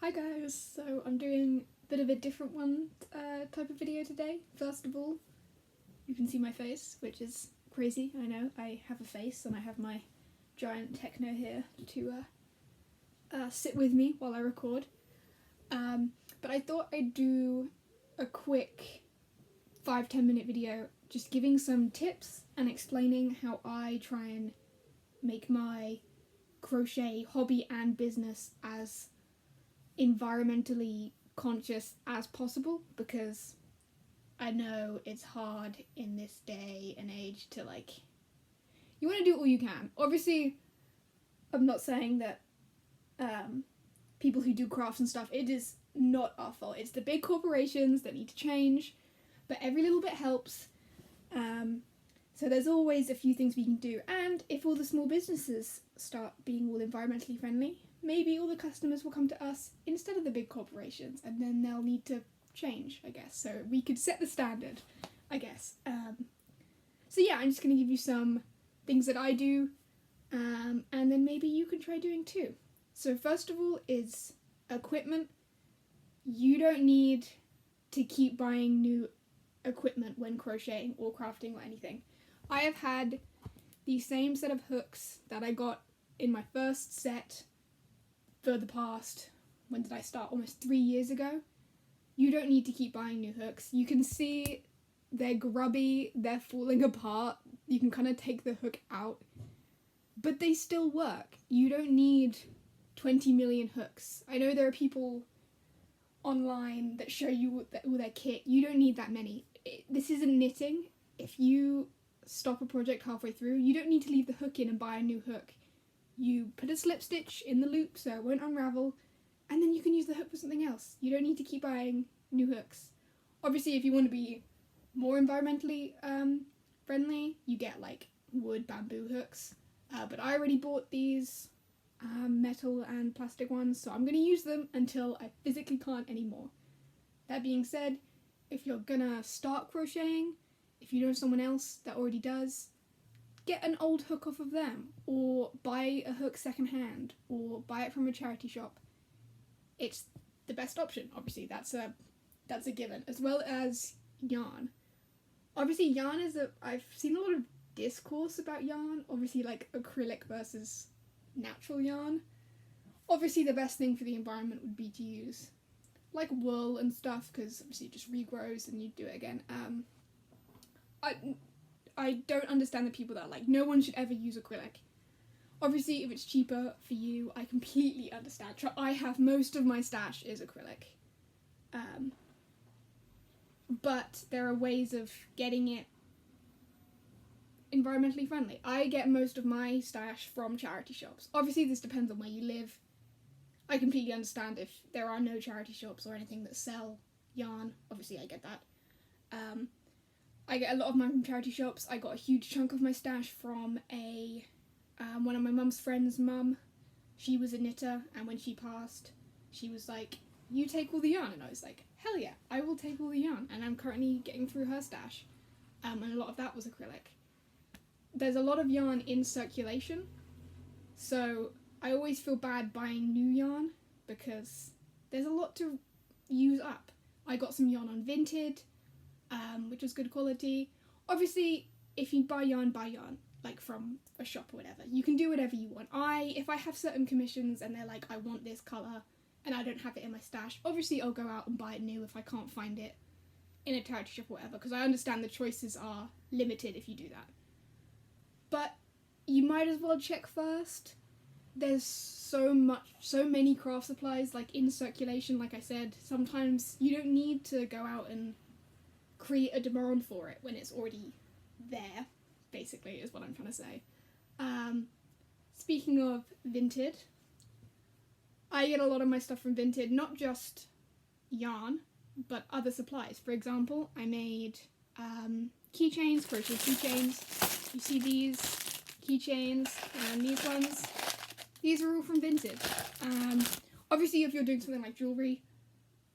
Hi guys, so I'm doing a bit of a different type of video today. First of all, you can see my face, which is crazy, I know. I have a face and I have my giant techno here to sit with me while I record. But I thought I'd do a quick 5-10 minute video just giving some tips and explaining how I try and make my crochet hobby and business as environmentally conscious as possible, because I know it's hard in this day and age to you want to do all you can. Obviously, I'm not saying that people who do crafts and stuff, it is not our fault. It's the big corporations that need to change, but every little bit helps. So there's always a few things we can do, and if all the small businesses start being all environmentally friendly, maybe all the customers will come to us instead of the big corporations, and then they'll need to change, I guess. So we could set the standard, I guess. So yeah, I'm just going to give you some things that I do, and then maybe you can try doing too. So first of all is equipment. You don't need to keep buying new equipment when crocheting or crafting or anything. I have had the same set of hooks that I got in my first set for the past, when did I start? Almost 3 years ago. You don't need to keep buying new hooks. You can see they're grubby, they're falling apart. You can kind of take the hook out, but they still work. You don't need 20 million hooks. I know there are people online that show you all their kit. You don't need that many. This isn't knitting. If you stop a project halfway through, you don't need to leave the hook in and buy a new hook. You put a slip stitch in the loop so it won't unravel, and then you can use the hook for something else. You don't need to keep buying new hooks. Obviously, if you want to be more environmentally friendly, you get wood bamboo hooks. But I already bought these metal and plastic ones, so I'm going to use them until I physically can't anymore. That being said, if you're gonna start crocheting, if you know someone else that already does, get an old hook off of them, or buy a hook secondhand, or buy it from a charity shop. It's the best option. Obviously, that's a given, as well as yarn. Obviously, yarn I've seen a lot of discourse about yarn. Obviously, acrylic versus natural yarn. Obviously, the best thing for the environment would be to use wool and stuff, because obviously it just regrows and you do it again. I don't understand the people that are no one should ever use acrylic. Obviously, if it's cheaper for you, I completely understand. I have most of my stash is acrylic. But there are ways of getting it environmentally friendly. I get most of my stash from charity shops. Obviously, this depends on where you live. I completely understand if there are no charity shops or anything that sell yarn. Obviously, I get that. I get a lot of mine from charity shops. I got a huge chunk of my stash from one of my mum's friends' mum. She was a knitter, and when she passed, she was like, "You take all the yarn," and I was like, "Hell yeah, I will take all the yarn." And I'm currently getting through her stash, and a lot of that was acrylic. There's a lot of yarn in circulation, so I always feel bad buying new yarn because there's a lot to use up. I got some yarn on Vinted, which was good quality. Obviously, if you buy yarn, from a shop or whatever. You can do whatever you want. If I have certain commissions and they're like, I want this colour, and I don't have it in my stash, obviously I'll go out and buy it new if I can't find it in a charity shop or whatever, because I understand the choices are limited if you do that. But you might as well check first. There's so many craft supplies in circulation. Like I said, sometimes you don't need to go out and create a demand for it when it's already there, basically, is what I'm trying to say. Speaking of Vinted, I get a lot of my stuff from Vinted, not just yarn, but other supplies. For example, I made keychains, crochet keychains. You see these keychains and these ones? These are all from Vinted. Obviously, if you're doing something like jewellery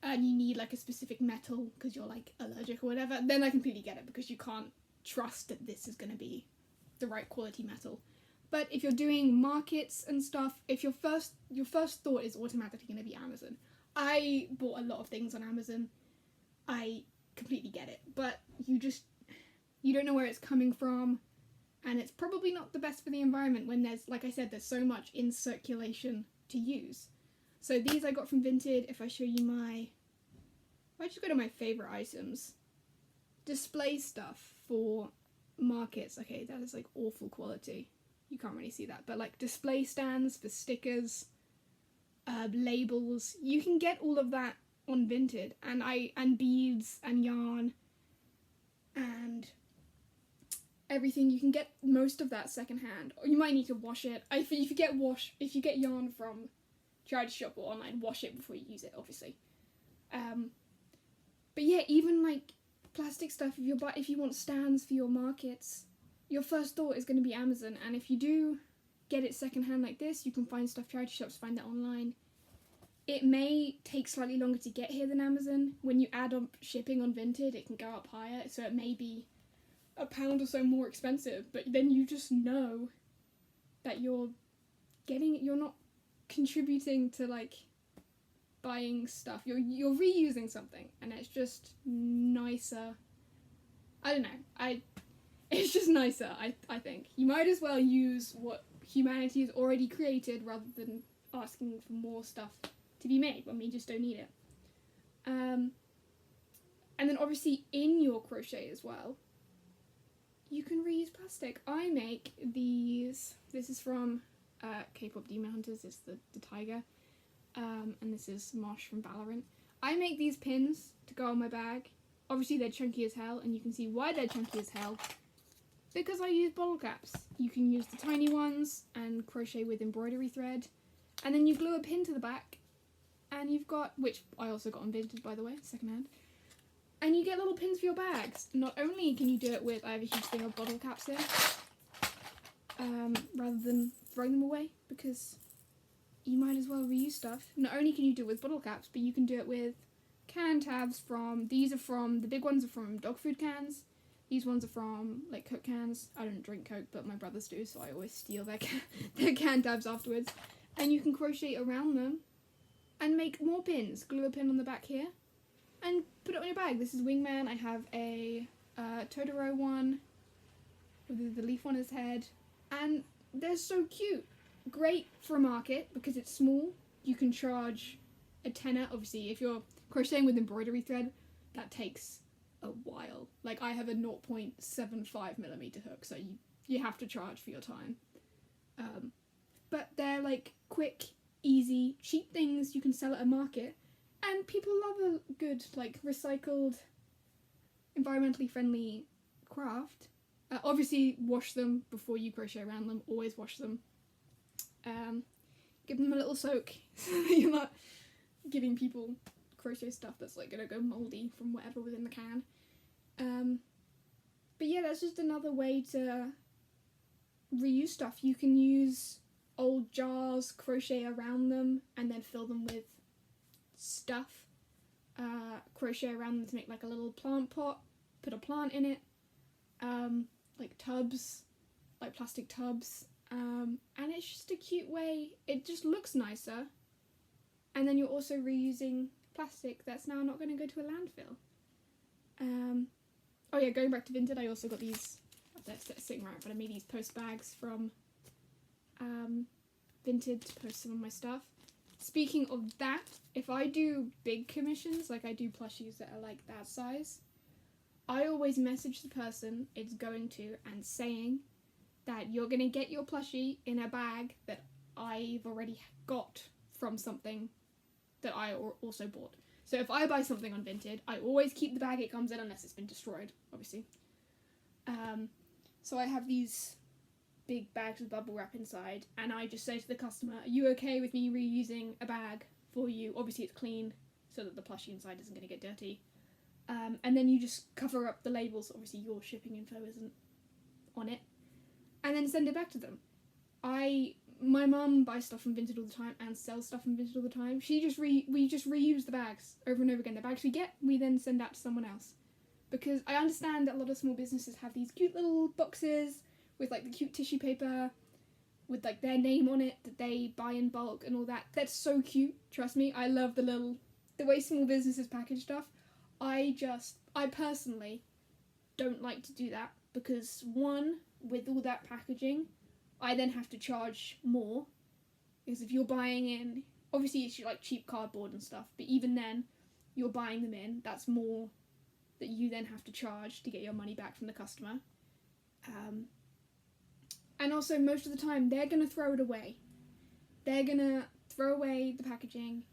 and you need a specific metal because you're allergic or whatever, then I completely get it, because you can't trust that this is going to be the right quality metal. But if you're doing markets and stuff, if your first thought is automatically going to be Amazon. I bought a lot of things on Amazon. I completely get it, but you don't know where it's coming from, and it's probably not the best for the environment when there's, like I said, there's so much in circulation to use. So these I got from Vinted. If I show you I just go to my favorite items. Display stuff for markets. Okay, that is like awful quality. You can't really see that, but like display stands for stickers, labels. You can get all of that on Vinted, and beads and yarn and everything. You can get most of that secondhand, or you might need to wash it. If you get yarn from charity shop or online, wash it before you use it, obviously. But yeah, even like plastic stuff. If you want stands for your markets, your first thought is going to be Amazon. And if you do get it secondhand like this, you can find stuff. Charity shops, find that online. It may take slightly longer to get here than Amazon. When you add up shipping on Vinted, it can go up higher, so it may be £1 or so more expensive. But then you just know that you're not contributing to like buying stuff. You're reusing something, and it's just nicer. I don't know. It's just nicer. I think you might as well use what humanity has already created rather than asking for more stuff to be made when we just don't need it. And then obviously in your crochet as well, you can reuse plastic. I make these. This is from K-pop Demon Hunters. It's the tiger. And this is Mosh from Valorant. I make these pins to go on my bag. Obviously they're chunky as hell, and you can see why they're chunky as hell. Because I use bottle caps. You can use the tiny ones and crochet with embroidery thread. And then you glue a pin to the back. And you've got, which I also got on Vinted, by the way, secondhand. And you get little pins for your bags. Not only can you do it with, I have a huge thing of bottle caps here. Rather than throwing them away, because you might as well reuse stuff. Not only can you do it with bottle caps, but you can do it with can tabs the big ones are from dog food cans. These ones are from like Coke cans. I don't drink Coke, but my brothers do, so I always steal their can tabs afterwards. And you can crochet around them and make more pins. Glue a pin on the back here and put it on your bag. This is Wingman. I have a Totoro one with the leaf on his head, and they're so cute. Great for a market because it's small. You can charge a tenner. Obviously, if you're crocheting with embroidery thread, that takes a while. Like, I have a 0.75mm hook, so you have to charge for your time. But they're like quick, easy, cheap things you can sell at a market, and people love a good like recycled, environmentally friendly craft. Obviously, wash them before you crochet around them. Always wash them. Give them a little soak so that you're not giving people crochet stuff that's like gonna go moldy from whatever was in the can. But yeah, that's just another way to reuse stuff. You can use old jars, crochet around them, and then fill them with stuff. Crochet around them to make like a little plant pot, put a plant in it. Like tubs, like plastic tubs. And it's just a cute way. It just looks nicer. And then you're also reusing plastic that's now not going to go to a landfill. Oh yeah, going back to Vinted, I also got these, they're sitting right in front of me, these post bags from Vinted to post some of my stuff. Speaking of that, if I do big commissions, like I do plushies that are like that size, I always message the person it's going to and saying that you're going to get your plushie in a bag that I've already got from something that I also bought. So if I buy something on Vinted, I always keep the bag it comes in unless it's been destroyed, obviously. So I have these big bags with bubble wrap inside, and I just say to the customer, are you okay with me reusing a bag for you? Obviously it's clean, so that the plushie inside isn't going to get dirty. And then you just cover up the labels, obviously your shipping info isn't on it, and then send it back to them. My mum buys stuff from Vinted all the time and sells stuff from Vinted all the time. We just reuse the bags over and over again. The bags we get, we then send out to someone else. Because I understand that a lot of small businesses have these cute little boxes with like the cute tissue paper, with like their name on it that they buy in bulk and all that. That's so cute. Trust me, I love the way small businesses package stuff. I personally don't like to do that because, one, with all that packaging, I then have to charge more, because if you're buying in, obviously it's like cheap cardboard and stuff, but even then you're buying them in, that's more that you then have to charge to get your money back from the customer. And also, most of the time, they're going to throw it away. They're going to throw away the packaging.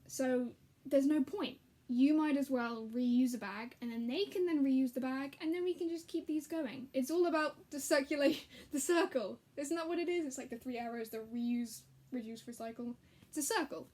So there's no point. You might as well reuse a bag, and then they can then reuse the bag, and then we can just keep these going. It's all about the circle. Isn't that what it is? It's like the 3 arrows, the reuse, reduce, recycle. It's a circle.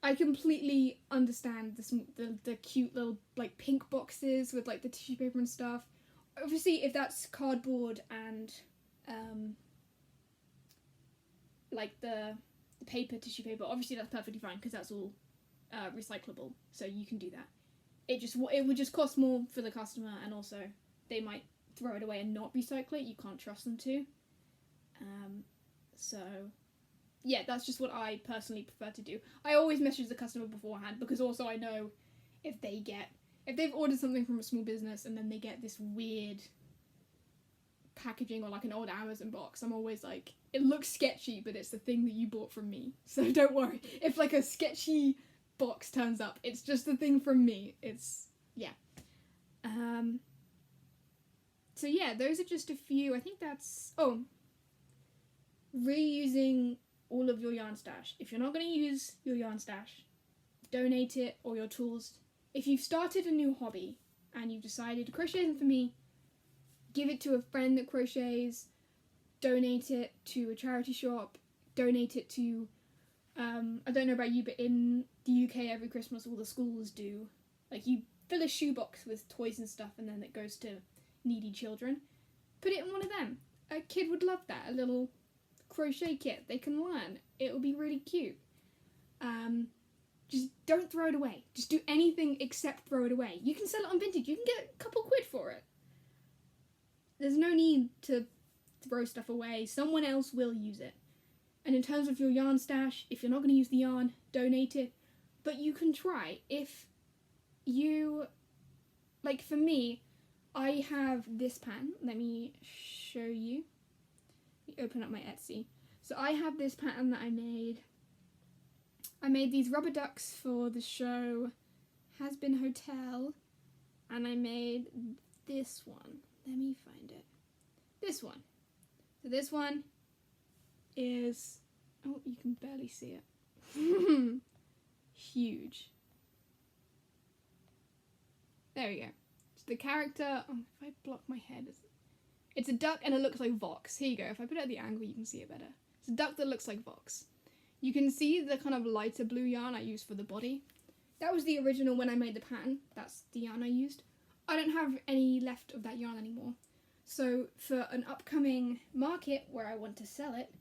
I completely understand the cute little like pink boxes with like the tissue paper and stuff. Obviously, if that's cardboard and like the paper, tissue paper, obviously that's perfectly fine because that's all recyclable, so you can do that. It would just cost more for the customer, and also they might throw it away and not recycle it. You can't trust them to. So yeah, that's just what I personally prefer to do. I always message the customer beforehand, because also I know if they've ordered something from a small business and then they get this weird packaging or like an old Amazon box, I'm always like, it looks sketchy, but it's the thing that you bought from me, so don't worry. If like a sketchy box turns up, it's just the thing from me. It's, yeah. So yeah, those are just a few. I think that's, reusing all of your yarn stash. If you're not going to use your yarn stash, donate it, or your tools. If you've started a new hobby and you've decided crochet isn't for me, give it to a friend that crochets, donate it to a charity shop, donate it to, I don't know about you, but in the UK every Christmas all the schools do, like, you fill a shoebox with toys and stuff and then it goes to needy children. Put it in one of them. A kid would love that, a little crochet kit they can learn. It will be really cute. Just don't throw it away. Just do anything except throw it away. You can sell it on Vintage. You can get a couple quid for it. There's no need to throw stuff away. Someone else will use it. And in terms of your yarn stash, if you're not going to use the yarn, donate it. But you can try. If you, like for me, I have this pattern. Let me show you. Let me open up my Etsy. So I have this pattern that I made. I made these rubber ducks for the show Has Been Hotel, and I made this one. Let me find it. This one. So this one is, oh, you can barely see it. Huge. There we go. So the character, if I block my head, it's a duck and it looks like Vox. Here you go. If I put it at the angle, you can see it better. It's a duck that looks like Vox. You can see the kind of lighter blue yarn I used for the body. That was the original when I made the pattern. That's the yarn I used. I don't have any left of that yarn anymore. So for an upcoming market where I want to sell it,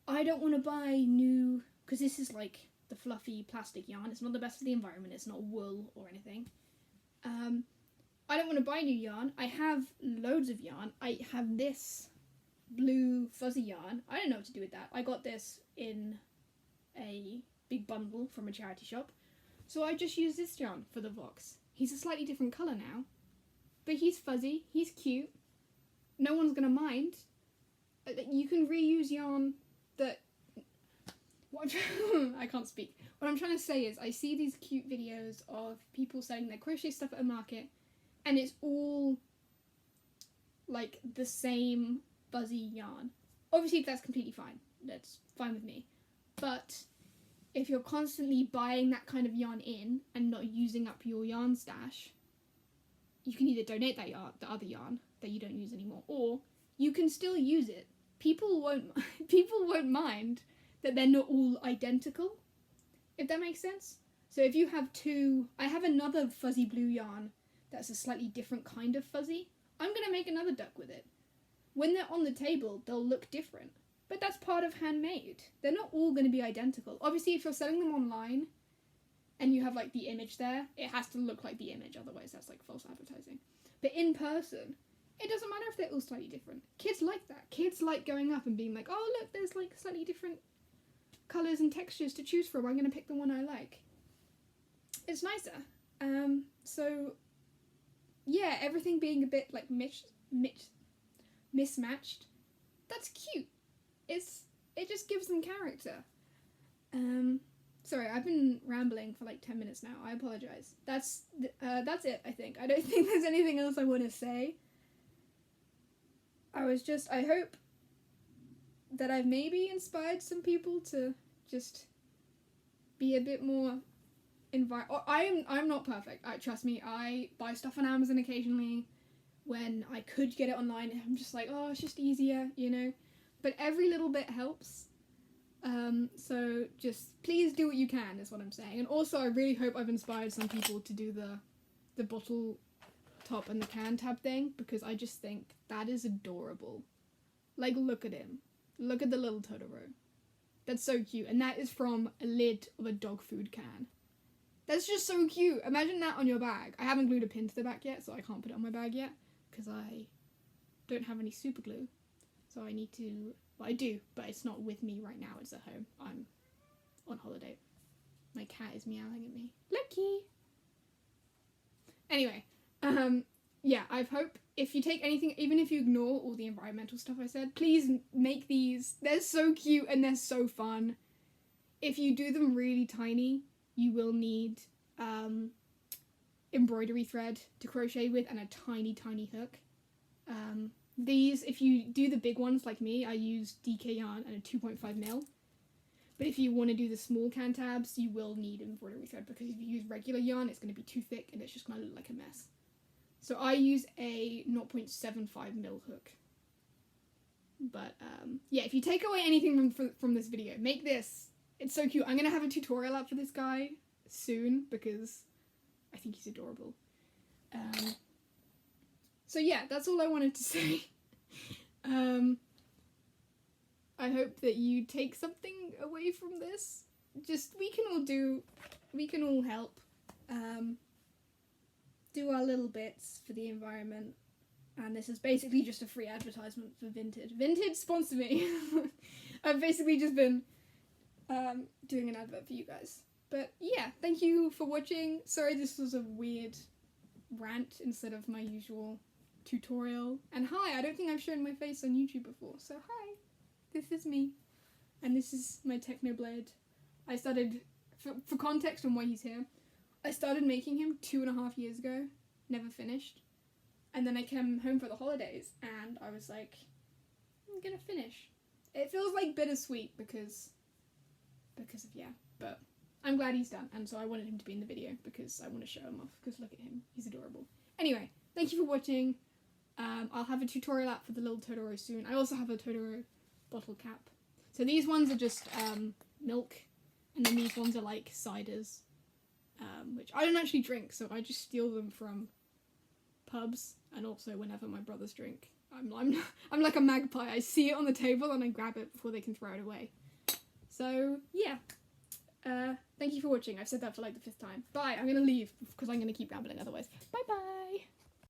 I don't want to buy new, because this is like the fluffy plastic yarn. It's not the best for the environment. It's not wool or anything. I don't want to buy new yarn. I have loads of yarn. I have this blue fuzzy yarn. I don't know what to do with that. I got this in a big bundle from a charity shop. So I just use this yarn for the Vox. He's a slightly different colour now. But he's fuzzy. He's cute. No one's going to mind. You can reuse yarn that... I can't speak. What I'm trying to say is I see these cute videos of people selling their crochet stuff at a market, and it's all like the same fuzzy yarn. Obviously that's completely fine. That's fine with me. But if you're constantly buying that kind of yarn in and not using up your yarn stash, you can either donate that yarn, the other yarn that you don't use anymore, or you can still use it. People won't mind that they're not all identical, if that makes sense. So if you have two, I have another fuzzy blue yarn that's a slightly different kind of fuzzy. I'm going to make another duck with it. When they're on the table, they'll look different. But that's part of handmade. They're not all going to be identical. Obviously, if you're selling them online and you have like the image there, it has to look like the image, otherwise that's like false advertising. But in person, it doesn't matter if they're all slightly different. Kids like that. Kids like going up and being like, oh look, there's like slightly different colours and textures to choose from. I'm going to pick the one I like. It's nicer. So yeah, everything being a bit like mismatched, that's cute. It just gives them character. Sorry, I've been rambling for like 10 minutes now. I apologise. That's it, I think. I don't think there's anything else I want to say. I hope that I've maybe inspired some people to just be a bit more I'm not perfect. Trust me, I buy stuff on Amazon occasionally when I could get it online. I'm just like, oh, it's just easier, you know? But every little bit helps. So just please do what you can is what I'm saying. And also I really hope I've inspired some people to do the bottle top and the can tab thing, because I just think that is adorable. Like, look at him. Look at the little Totoro. That's so cute. And that is from a lid of a dog food can. That's just so cute. Imagine that on your bag. I haven't glued a pin to the back yet, so I can't put it on my bag yet, because I don't have any super glue. So I need to... Well, I do, but it's not with me right now. It's at home. I'm on holiday. My cat is meowing at me. Lucky! Anyway, yeah, I hope if you take anything, even if you ignore all the environmental stuff I said, please make these. They're so cute and they're so fun. If you do them really tiny, you will need embroidery thread to crochet with and a tiny, tiny hook. These, if you do the big ones like me, I use DK yarn and a 2.5 mil. But if you want to do the small can tabs, you will need embroidery thread, because if you use regular yarn, it's going to be too thick and it's just going to look like a mess. So I use a 0.75 mil hook. But yeah, if you take away anything from this video, make this. It's so cute. I'm going to have a tutorial up for this guy soon, because I think he's adorable. So yeah, that's all I wanted to say. I hope that you take something away from this. Just, we can all help. Do our little bits for the environment. And this is basically just a free advertisement for Vinted. Vinted, sponsor me. I've basically just been doing an advert for you guys. But yeah, thank you for watching. Sorry this was a weird rant instead of my usual tutorial. And hi, I don't think I've shown my face on YouTube before, so hi, this is me, and this is my Technoblade. I started, for context on why he's here, I started making him 2.5 years ago, never finished, and then I came home for the holidays, and I was like, I'm gonna finish. It feels like bittersweet because of, yeah, but I'm glad he's done, and so I wanted him to be in the video because I want to show him off, because look at him, he's adorable. Anyway, thank you for watching. I'll have a tutorial out for the little Totoro soon. I also have a Totoro bottle cap. So these ones are just milk, and then these ones are like ciders, which I don't actually drink, so I just steal them from pubs, and also whenever my brothers drink. I'm like a magpie. I see it on the table and I grab it before they can throw it away. So yeah, thank you for watching. I've said that for like the 5th time. Bye. I'm gonna leave because I'm gonna keep rambling otherwise. Bye bye.